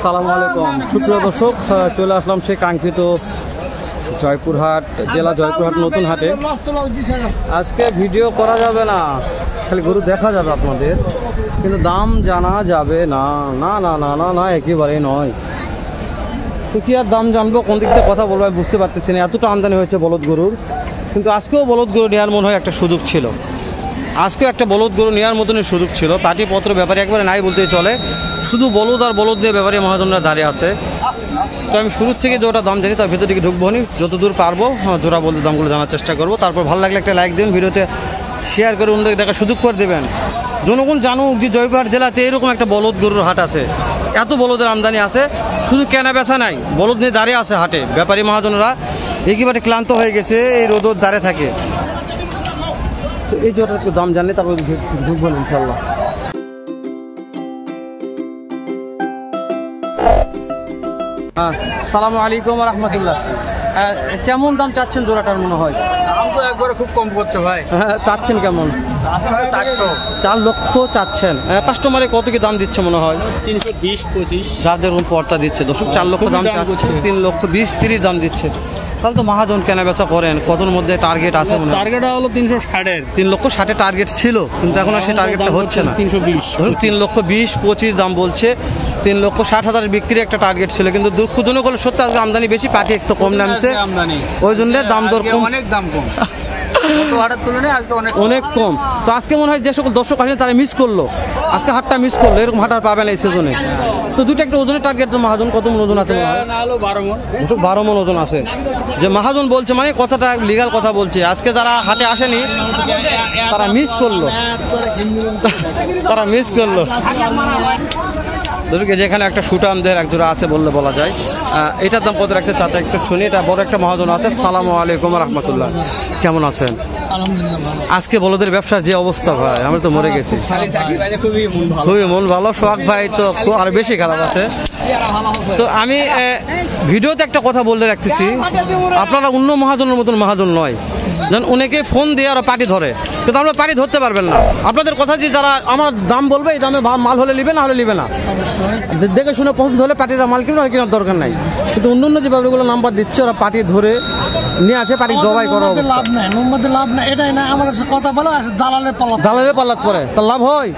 সালামু আলাইকুম সুপ্রিয় দর্শক, চলে আসলাম সেই কাঙ্ক্ষিত জয়পুরহাট জেলা জয়পুরহাট নতুন হাটে। আজকে ভিডিও করা যাবে না, খালি গরু দেখা যাবে আপনাদের, কিন্তু দাম জানা যাবে না। না না না না না একেবারেই নয়। তো কি আর দাম জানবো, কোন দিক থেকে কথা বলবো বুঝতে পারতেছি না। এতটা আমদানি হয়েছে বলদ গরুর, কিন্তু আজকেও বলদ গরু নেওয়ার মনে হয় একটা সুযোগ ছিল। আজকেও একটা বলদ গরু নেওয়ার মতনই সুযোগ ছিল। পাটিপত্র ব্যাপারে একবারে নাই বলতেই চলে, শুধু বলদ আর বলদ দিয়ে ব্যাপারে মহাজনরা দাঁড়িয়ে আছে। তো আমি শুরুর থেকে যে ওটা দাম জানি তার ভেতর দিকে ঢুকবো নি, যতদূর পারবো জোড়া বলতে দামগুলো জানার চেষ্টা করবো। তারপর ভালো লাগলে একটা লাইক দেবেন, ভিডিওতে শেয়ার করে অন্যদের দেখার সুযোগ করে দেবেন। জনগণ জানুক যে জয়পুরহাট জেলাতে এরকম একটা বলদ গরুর হাট আছে, এত বলদের আমদানি আছে, শুধু কেনা বেচা নাই, বলদ নিয়ে দাঁড়িয়ে আছে হাটে। ব্যাপারী মহাজনরা একেবারে ক্লান্ত হয়ে গেছে, এই রোদর দাঁড়িয়ে থাকে। তো এই জোড়াটা একটু দাম জানলে তারপর ঢুকবো ইনশাল্লাহ। সালামু আলাইকুম রহমতুল্লাহ। কেমন দাম চাচ্ছেন জোড়াটার মনে হয়? দাম তো একবারে খুব কম করছে ভাই। চাচ্ছেন কেমন? 4 লক্ষ চাচ্ছেন। কাস্টমারে কত কি দাম দিচ্ছে মনে হয়? 320-25 যার যেরকম পর্তা দিচ্ছে। দর্শক 4 লক্ষ দাম চাচ্ছে, 3 লক্ষ 20-30 দাম দিচ্ছে। তাহলে তো মহাজন কেনা বেচা করেন, কতর মধ্যে টার্গেট আছে মনে হয়? টার্গেট হলো 360-এর। 3 লক্ষ 60 টার্গেট ছিল, কিন্তু এখন আর সেই টার্গেটটা হচ্ছে না। 320 ধরুন 3 লক্ষ 20-25 দাম বলছে। 3 লক্ষ 60,000 বিক্রির একটা টার্গেট ছিল, কিন্তু দুঃখজনক হলো সত্যি আজকে আমদানি বেশি, পাটি একটু কম নামছে, ওই জন্য দাম দর কম, অনেক দাম কম অনেক কম। তো আজকে মনে হয় যে সকল দর্শক আসেন তারা মিস করলো, আজকে হাটটা মিস করলো, এরকম হাট আর পাবে না এই সিজনে। তো দুটো একটা ওজনের টার্গেট, তো মহাজন কত মন ওজন আছে? 12 মন ওজন আছে। যে মহাজন বলছে মানে কথাটা লিগাল কথা বলছে, আজকে যারা হাটে আসেনি তারা মিস করলো, তারা মিস করলো। যেখানে একটা সুটামদের এক জোড়া আছে বললে বলা যায়। এটার দাম কত রাখতে চাচা একটু শুনি। এটা বড় একটা মহাজন আছে। সালামু আলাইকুম রহমতুল্লাহ, কেমন আছেন? আজকে বলদের ব্যবসার যে অবস্থা ভাই, আমরা তো মরে গেছি। খুবই মন ভালো। সোহাগ ভাই তো আর বেশি খারাপ আছে। তো আমি ভিডিওতে একটা কথা বলতে রাখতেছি, আপনারা অন্য মহাজনের মতন মহাজন নয়। যেন অনেকে ফোন দিয়ে আর পাটি ধরে, কিন্তু আমরা পাটি ধরতে পারবেন না। আপনাদের কথা যে যারা আমার দাম বলবে, এই দামে মাল হলে নিবে, না হলে নিবে না, দেখে শুনে পছন্দ হলে পাটিটা মাল কিনে কেনার দরকার নাই। কিন্তু অন্য যে ব্যাপারগুলো নাম্বার দিচ্ছে, ওরা পাটি ধরে নিয়ে আসে, পাটি জবাই করো, লাভ নাই, লাভ নাই। এটাই না আমাদের কথা বলো, দালালের পাল্লাত পরে তার লাভ হয়,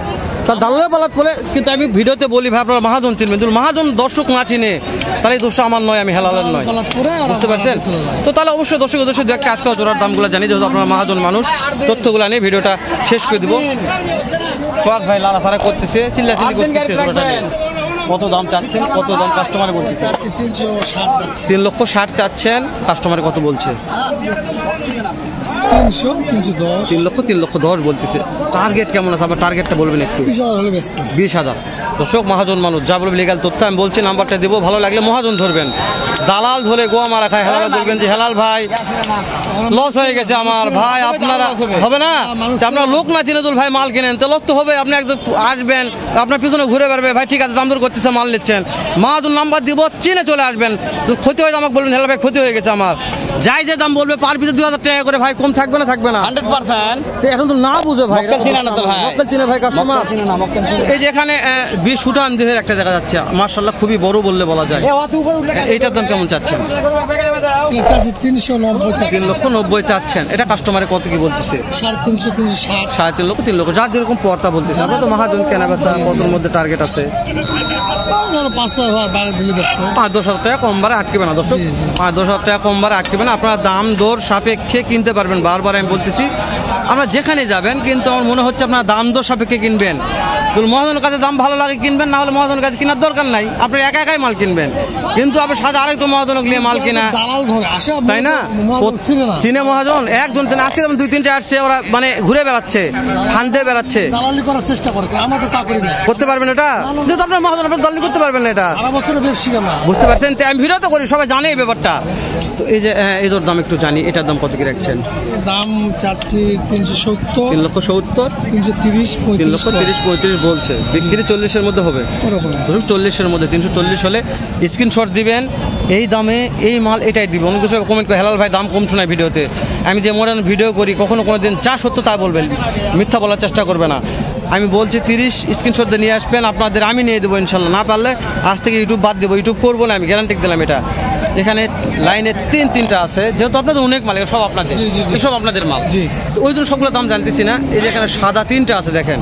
তার দালালের পাল্লাত পরে। কিন্তু আমি ভিডিওতে বলি ভাই আপনারা মহাজন চিনবেন, যদি মহাজন দর্শক না চিনে তাহলে দোষটা আমার নয়, আমি হেলালের নয়, বুঝতে পারছেন? তো তাহলে অবশ্যই দর্শক দর্শক একটা আজকে জোড়ার দামগুলো জানি, যেহেতু আপনারা মহাজন মানুষ, তথ্যগুলো নিয়ে ভিডিওটা শেষ করে দিব। সোহাগ ভাই লাড়াফাড়া করতেছে, চিল্লাচিল্লি করতেছে। জোড়াটা নিয়ে কত দাম চাচ্ছেন, কত দাম কাস্টমারে বলতেছে? 3 লক্ষ 60 চাচ্ছেন, কাস্টমারে কত বলছে? 3 লক্ষ 10 বলতেছে। টার্গেট কেমন আছে? আমার টার্গেটটা বলবেন একটু। 20,000। দর্শক মহাজন মানুষ যা বলবে লিগাল তথ্য আমি বলছি, নাম্বারটা দেবো, ভালো লাগলে মহাজন ধরবেন। দালাল ধরে গোয়া মারা খায়, হেলাল বলবেন যে হেলাল ভাই লস হয়ে গেছে আমার, ভাই আপনারা হবে না, আপনারা লোক না চিনে ভাই মাল কেনেন, তো লস তো হবে। আপনি একদম আসবেন, আপনার পিছনে ঘুরে বেড়াবে, ভাই ঠিক আছে দাম দর করতেছে, মাল নিচ্ছেন, মহাজন নাম্বার দিব, চিনে চলে আসবেন। ক্ষতি হয়ে আমাকে বলবেন হেলাল ভাই ক্ষতি হয়ে গেছে আমার, যাই যে দাম বলবে পার পিছনে 2,000 টাকা করে, ভাই কম থাকবে না? থাকবে না 100%। এখন তো না বুঝে ভাই, চিনে ভাই কাস্টমার। এই যে এখানে 20 সুটান দেহের একটা দেখা যাচ্ছে, মাশাআল্লাহ খুবই বড় বললে বলা যায়। এইটার দাম কেমন চাচ্ছেন? 3 লক্ষ 90 চাচ্ছেন। এটা কাস্টমারে কত কি বলতেছে? 3.5 লক্ষ 3 লক্ষ, যার যেরকম পর্তা বলতেছে। আপনার তো মহাজন কেনা বেচা কতর মধ্যে টার্গেট আছে? 5-10,000 টাকা কম বারে আটকেবে না দর্শক, 5-10,000 টাকা কম বারে আটকেবে না। আপনারা দাম দর সাপেক্ষে কিনতে পারবেন। বারবার আমি বলতেছি, আমরা যেখানে যাবেন, কিন্তু আমার মনে হচ্ছে আপনারা দাম দর সাপেক্ষে কিনবেন। মহাজনের কাছে দাম ভালো লাগে কিনবেন, না হলে মহাজনের কাছে কেনার দরকার নাই, আপনি একা একাই মাল কিনবেন। কিন্তু আপনি সাথে আরেকজন মহাজনক নিয়ে মাল কিনা, তাই না? চিনে মহাজন একজন, আজকে যেমন 2-3টে আসছে, ওরা মানে ঘুরে বেড়াচ্ছে, ফান্ডে বেড়াচ্ছে, করতে পারবেন এটা? যেহেতু আপনার মহাজন, আপনার দালালি করতে পারবেন না এটা, বুঝতে পারছেন? আমি ভিডিও তো করি, সবাই জানে এই ব্যাপারটা। তো এই যে এটার দাম একটু জানি, এটার দাম কত কি রাখছেন? দাম চাচ্ছি 370, 3 লক্ষ 70, 330, 3 লক্ষ 30-35 বলছে বিক্রি 40-এর মধ্যে হবে, 40-এর মধ্যে। 340 হলে স্ক্রিনশট দিবেন, এই দামে এই মাল এটাই দিবে। অনেক কিছু কমেন্ট করে হেলাল ভাই দাম কম শোনায় ভিডিওতে। আমি যে মডার্ন ভিডিও করি কখনো কোনো দিন যা সত্য তা বলবেন, মিথ্যা বলার চেষ্টা করবে না। আমি বলছি 30 স্ক্রিনশট দিয়ে নিয়ে আসবেন, আপনাদের আমি নিয়ে দেবো ইনশাল্লাহ। না পারলে আজ থেকে ইউটিউব বাদ দেবো, ইউটিউব করবো না, আমি গ্যারান্টি দিলাম এটা। এখানে লাইনে তিনটা আছে, যেহেতু আপনাদের অনেক মাল, সব আপনাদের, সব আপনাদের মাল। তো ওই জন্য সবগুলো দাম জানতেছি না। এই যে এখানে সাদা 3টা আছে, দেখেন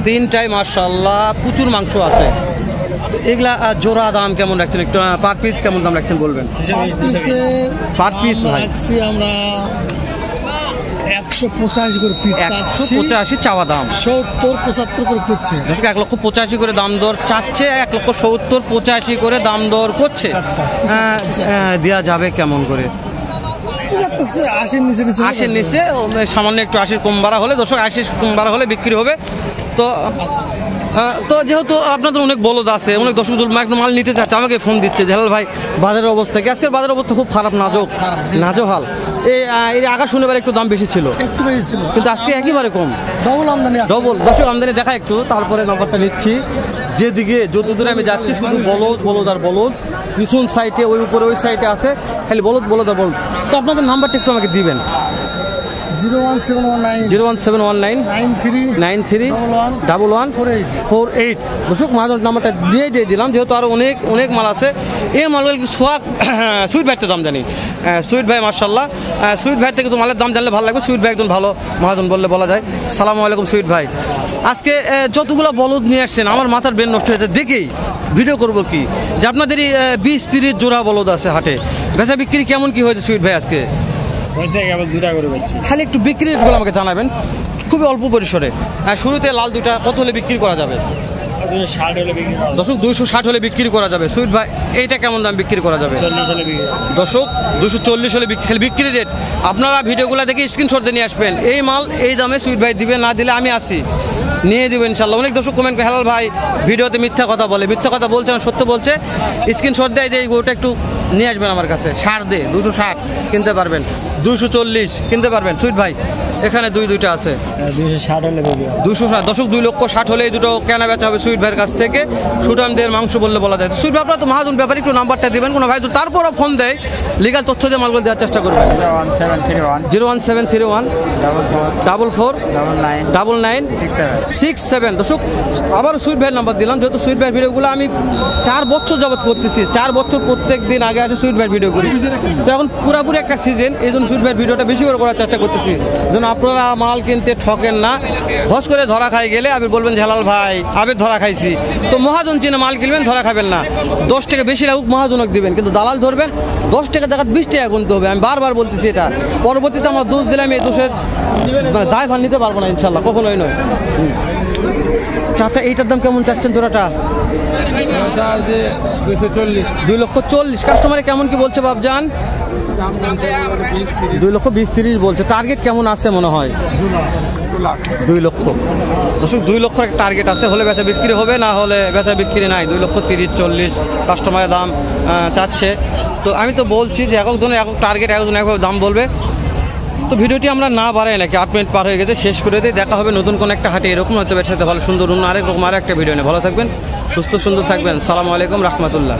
3টাই মাশাআল্লাহ প্রচুর মাংস আছে। এগুলা জোড়া দাম কেমন রাখছেন, একটু পার পিস কেমন দাম রাখছেন বলবেন? পার পিস রাখছি আমরা 185 করে পিস, 185 চাওয়া দাম, 70-75 করে করছে। 1,85,000 করে দাম দর চাচ্ছে, 1,70,85 করে দাম দর করছে। দেওয়া যাবে কেমন করে? 80 নিচে সামান্য একটু 80 কম বাড়া হলে, দর্শক 80 কম বাড়া হলে বিক্রি হবে। তো যেহেতু আপনাদের অনেক বলদ আছে, অনেক দর্শক একটু মাল নিতে চাচ্ছে, আমাকে ফোন দিচ্ছে হেলাল ভাই বাজারের অবস্থা কি? আজকের বাজারের অবস্থা খুব খারাপ, নাজোহাল। এই আগা শনিবার একটু দাম বেশি ছিল, কিন্তু আজকে একেবারে কম, ডবল। দর্শক আমদানি দেখা একটু, তারপরে নাম্বারটা নিচ্ছি। যেদিকে যত দূরে আমি যাচ্ছি শুধু বলদ আর বলদ। পিছন সাইডে ওই উপরে ওই সাইডে আছে খালি বলদ আর বলদ। তো আপনাদের নাম্বারটা একটু আমাকে দিবেন। 01719 93 1148। দর্শক মাহাজন নাম্বারটা দিয়ে দিলাম, যেহেতু আরো অনেক মাল আছে। এই মালগুলো সোয়াগ সুইট ভাইয়ের দাম জানি, সুইট ভাই মার্শাল্লাহ। সুইট ভাই থেকে তো মালের দাম জানলে ভালো লাগবে। সুইট ভাই একজন ভালো মাহাজন বললে বলা যায়। সালামু আলাইকুম সুইট ভাই। আজকে যতগুলো বলদ নিয়ে আসছেন আমার মাথার ব্রেন নষ্ট হয়েছে দেখেই ভিডিও করব কি, যে আপনাদেরই 20-30 জোড়া বলদ আছে হাটে। বেচা বিক্রি কেমন কি হয়েছে সুইট ভাই আজকে? খালি একটু বিক্রির গুলো আমাকে জানাবেন, খুবই অল্প পরিসরে। শুরুতে লাল দুইটা কত হলে বিক্রি করা যাবে? 260 হলে বিক্রি করা যাবে। সুইট ভাই এইটা কেমন দাম বিক্রি করা যাবে? দর্শক 240 হলে বিক্রি রেট। আপনারা ভিডিওগুলো দেখে স্ক্রিনশট দিয়ে নিয়ে আসবেন। এই মাল এই দামে সুইট ভাই দিবে, না দিলে আমি আসি নিয়ে দেবো ইনশাল্লাহ। অনেক দর্শক কমেন্ট করে হেলাল ভাই ভিডিওতে মিথ্যা কথা বলে, মিথ্যা কথা বলছে না, সত্য বলছে। স্ক্রিনশট দেয় যে ওটা একটু নিয়ে আসবেন আমার কাছে, 60 দে 260 কিনতে পারবেন, 240 কিনতে পারবেন। সুইট ভাই এখানে দুইটা আছে, 260 দর্শক 2,60,000 হলে এই দুটো কেনা বেচা হবে সুইট ভাইয়ের কাছ থেকে। সুঠামদের মাংস বললে বলা যায়। সুইট ভাই আপনারা তো মাহাজন ব্যাপারে একটু নাম্বারটা দিবেন, কোনো ভাই তারপরও ফোন দেয় লিগাল তথ্য দিয়ে মালগুলো দেওয়ার চেষ্টা করবেন। 01731 44 99 67। দর্শক আবার সুইট ভাইয়ের নাম্বার দিলাম, যেহেতু সুইট ভাইয়ের ভিডিওগুলো আমি 4 বছর যাবত করতেছি। 4 বছর প্রত্যেক দিন আগে আসে সুইট ভাইয়ের ভিডিও করি। তো এখন পুরাপুরি একটা সিজন, এই জন্য সুইট ভাইয়ের ভিডিওটা বেশি করে করার চেষ্টা করতেছি, যেন আপনারা মাল কিনতে ঠকেন না। হস করে ধরা খাই গেলে আপনি বলবেন যে হেলাল ভাই আবের ধরা খাইছি। তো মহাজন চিনে মাল কিনবেন, ধরা খাবেন না। 10 টাকা বেশি লাগুক মহাজনক দিবেন, কিন্তু দালাল ধরবেন 10 টাকা দেখাত 20 টাকা গুনতে হবে। আমি বারবার বলতেছি এটা। পরবর্তীতে আমার দোষ দিলে আমি এই দোষের দায় ভার নিতে পারবো না ইনশাল্লাহ, কখনোই নয়। চাচা এইটার দাম কেমন চাচ্ছেন জোড়াটা? 2,40,000। কাস্টমারে কেমন কি বলছে বাবজান? 2,20,30 বলছে। টার্গেট কেমন আছে মনে হয়? 2 লক্ষ। দর্শক 2 লক্ষের একটা টার্গেট আছে, হলে বেচা বিক্রি হবে, না হলে বেচা বিক্রি নাই। 2,30,40 কাস্টমারের দাম চাচ্ছে। তো আমি তো বলছি যে একক ধরনের একক টার্গেট, একজন একভাবে দাম বলবে। তো ভিডিওটি আমরা না বাড়াই নাকি 8 মিনিট পার হয়ে গেছে, শেষ করে দিই। দেখা হবে নতুন কোনো একটা হাটে, এরকম হয়তো বের সাথে ভালো সুন্দর অন্য আরেক রকম আরেকটা ভিডিও নিয়ে। ভালো থাকবেন, সুস্থ সুন্দর থাকবেন। সালামু আলাইকুম রহমতুল্লাহ।